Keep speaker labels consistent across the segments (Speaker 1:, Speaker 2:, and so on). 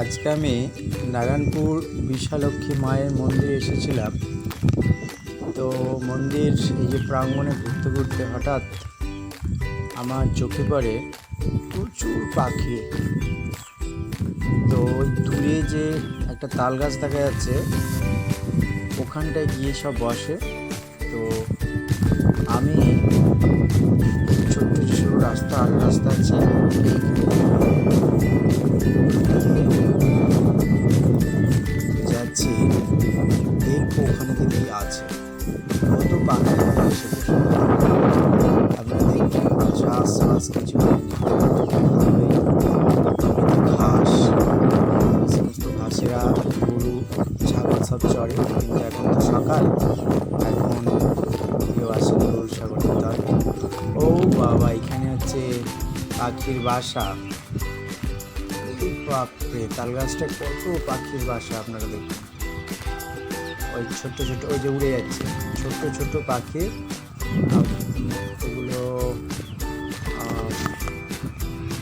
Speaker 1: আজকে আমি নারায়ণপুর বিশালক্ষী মায়ের মন্দিরে এসেছিলাম। তো মন্দির এই যে প্রাঙ্গণে ঘুরতে ঘুরতে হঠাৎ আমার চোখে পড়ে প্রচুর পাখি। তো ওই দূরে যে একটা তাল গাছ দেখা যাচ্ছে, ওখানটায় গিয়ে সব বসে। তো আমি ছোট্ট ছোট রাস্তা আছে, যাচ্ছি, দেখবো ওখানে দেখি আছে কত পাখি এসে বসে। আপনারা দেখবেন ঘাস কিছু ঘাস, সমস্ত ঘাসেরা গরু ছাগল সব চড়ে। কিন্তু এখন তো সকাল, এখন কেউ আসে গরু ছাগল তার। ও বাবা, এখানে হচ্ছে পাখির বাসা। বাপরে, তাল গাছটায় কত পাখির বাসা আপনারা দেখুন। ওই ছোট্ট ওই যে উড়ে যাচ্ছে ছোট্ট পাখি, ওগুলো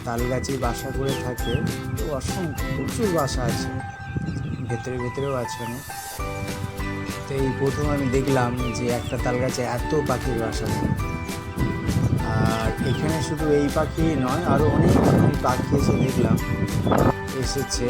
Speaker 1: তাল গাছেই বাসা করে থাকে। তো অসংখ্য প্রচুর বাসা আছে, ভেতরেও আছে অনেক। তো এই প্রথম আমি দেখলাম যে একটা তাল গাছে এত পাখির বাসা। আর এখানে শুধু এই পাখি নয়, আরও অনেক পাখি এসে দেখলাম এসেছে।